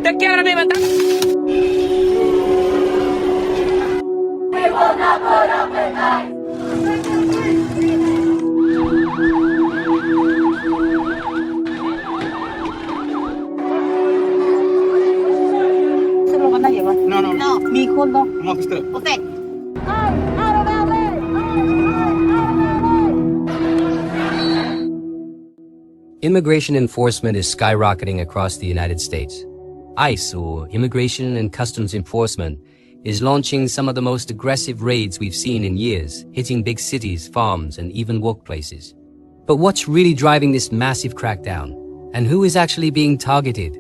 Take care of me, man. We will not put up with lies. No. Okay. Immigration enforcement is skyrocketing across the United States. ICE, or Immigration and Customs Enforcement, is launching some of the most aggressive raids we've seen in years, hitting big cities, farms, and even workplaces. But what's really driving this massive crackdown? And who is actually being targeted?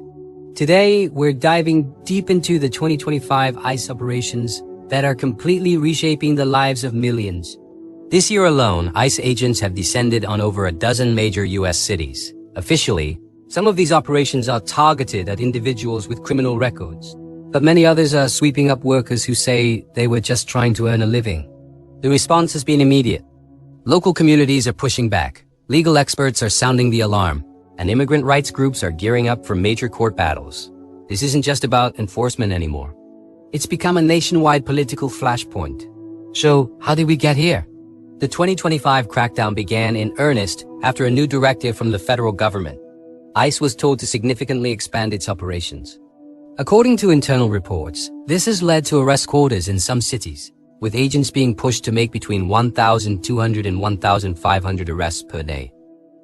Today, we're diving deep into the 2025 ICE operations that are completely reshaping the lives of millions. This year alone, ICE agents have descended on over a dozen major U.S. cities. Officially, some of these operations are targeted at individuals with criminal records, but many others are sweeping up workers who say they were just trying to earn a living. The response has been immediate. Local communities are pushing back, legal experts are sounding the alarm, and immigrant rights groups are gearing up for major court battles. This isn't just about enforcement anymore. It's become a nationwide political flashpoint. So, how did we get here? The 2025 crackdown began in earnest after a new directive from the federal government. ICE was told to significantly expand its operations. According to internal reports, this has led to arrest quotas in some cities, with agents being pushed to make between 1,200 and 1,500 arrests per day.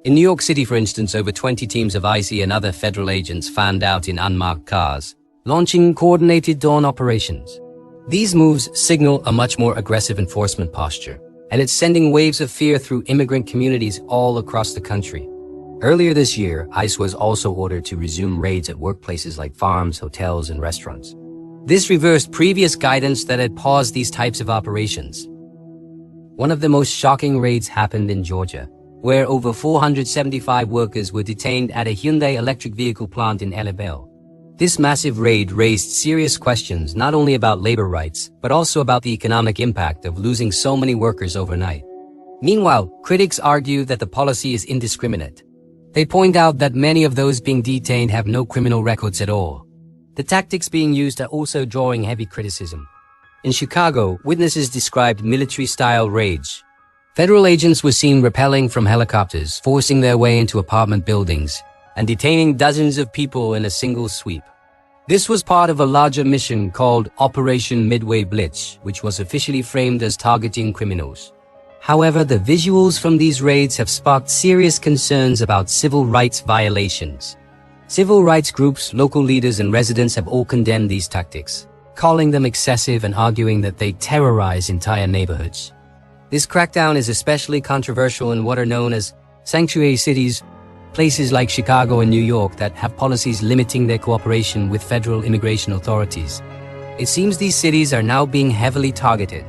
In New York City, for instance, over 20 teams of ICE and other federal agents fanned out in unmarked cars, launching coordinated dawn operations. These moves signal a much more aggressive enforcement posture, and it's sending waves of fear through immigrant communities all across the country. Earlier this year, ICE was also ordered to resume raids at workplaces like farms, hotels, and restaurants. This reversed previous guidance that had paused these types of operations. One of the most shocking raids happened in Georgia, where over 475 workers were detained at a Hyundai electric vehicle plant in Elibel. This massive raid raised serious questions not only about labor rights, but also about the economic impact of losing so many workers overnight. Meanwhile, critics argue that the policy is indiscriminate. They point out that many of those being detained have no criminal records at all. The tactics being used are also drawing heavy criticism. In Chicago, witnesses described military-style raids. Federal agents were seen rappelling from helicopters, forcing their way into apartment buildings, and detaining dozens of people in a single sweep. This was part of a larger mission called Operation Midway Blitz, which was officially framed as targeting criminals. However, the visuals from these raids have sparked serious concerns about civil rights violations. Civil rights groups, local leaders, and residents have all condemned these tactics, calling them excessive and arguing that they terrorize entire neighborhoods. This crackdown is especially controversial in what are known as sanctuary cities, places like Chicago and New York that have policies limiting their cooperation with federal immigration authorities. It seems these cities are now being heavily targeted.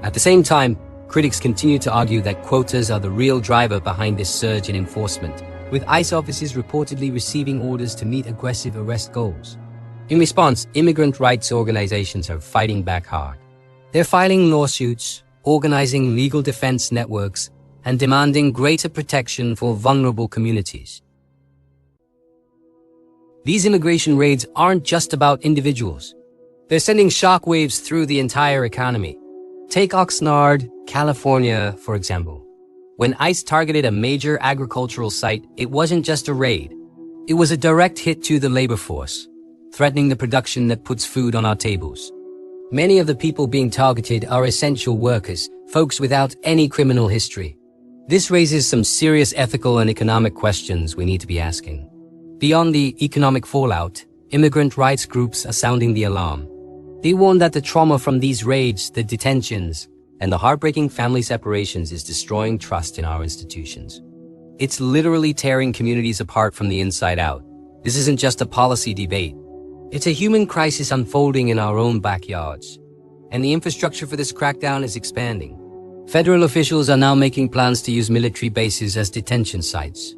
At the same time, critics continue to argue that quotas are the real driver behind this surge in enforcement, with ICE officers reportedly receiving orders to meet aggressive arrest goals. In response, immigrant rights organizations are fighting back hard. They're filing lawsuits, organizing legal defense networks, and demanding greater protection for vulnerable communities. These immigration raids aren't just about individuals. They're sending shockwaves through the entire economy. Take Oxnard, California, for example. When ICE targeted a major agricultural site, it wasn't just a raid. It was a direct hit to the labor force, threatening the production that puts food on our tables. Many of the people being targeted are essential workers, folks without any criminal history. This raises some serious ethical and economic questions we need to be asking. Beyond the economic fallout, immigrant rights groups are sounding the alarm. They warn that the trauma from these raids, the detentions, and the heartbreaking family separations is destroying trust in our institutions. It's literally tearing communities apart from the inside out. This isn't just a policy debate. It's a human crisis unfolding in our own backyards. And the infrastructure for this crackdown is expanding. Federal officials are now making plans to use military bases as detention sites.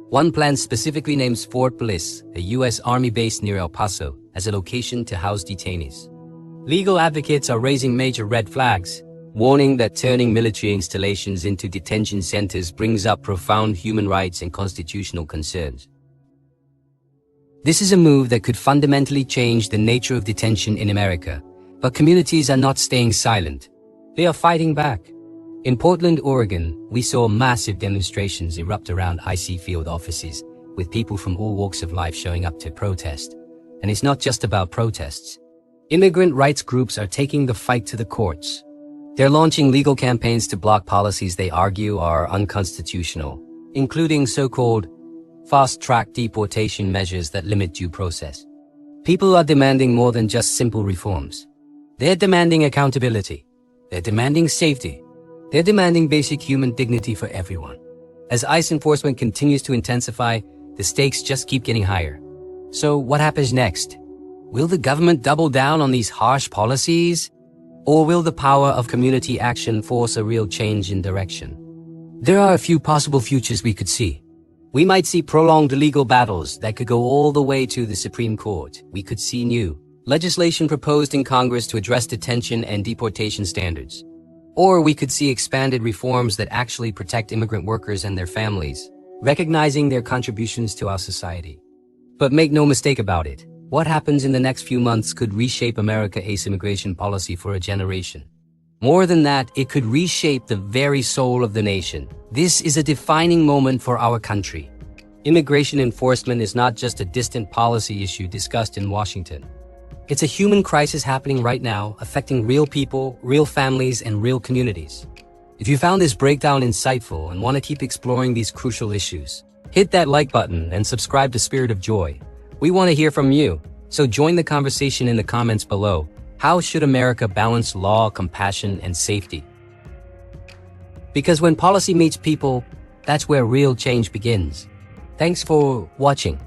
One plan specifically names Fort Bliss, a U.S. Army base near El Paso, as a location to house detainees. Legal advocates are raising major red flags, warning that turning military installations into detention centers brings up profound human rights and constitutional concerns. This is a move that could fundamentally change the nature of detention in America, but communities are not staying silent. They are fighting back. In Portland, Oregon, we saw massive demonstrations erupt around IC field offices, with people from all walks of life showing up to protest. And it's not just about protests. Immigrant rights groups are taking the fight to the courts. They're launching legal campaigns to block policies they argue are unconstitutional, including so-called fast-track deportation measures that limit due process. People are demanding more than just simple reforms. They're demanding accountability. They're demanding safety. They're demanding basic human dignity for everyone. As ICE enforcement continues to intensify, the stakes just keep getting higher. So what happens next? Will the government double down on these harsh policies? Or will the power of community action force a real change in direction? There are a few possible futures we could see. We might see prolonged legal battles that could go all the way to the Supreme Court. We could see new legislation proposed in Congress to address detention and deportation standards. Or we could see expanded reforms that actually protect immigrant workers and their families, recognizing their contributions to our society. But make no mistake about it, what happens in the next few months could reshape America's immigration policy for a generation. More than that, it could reshape the very soul of the nation. This is a defining moment for our country. Immigration enforcement is not just a distant policy issue discussed in Washington. It's a human crisis happening right now, affecting real people, real families, and real communities. If you found this breakdown insightful and want to keep exploring these crucial issues, hit that like button and subscribe to Spirit of Joy. We want to hear from you, so join the conversation in the comments below. How should America balance law, compassion, and safety? Because when policy meets people, that's where real change begins. Thanks for watching.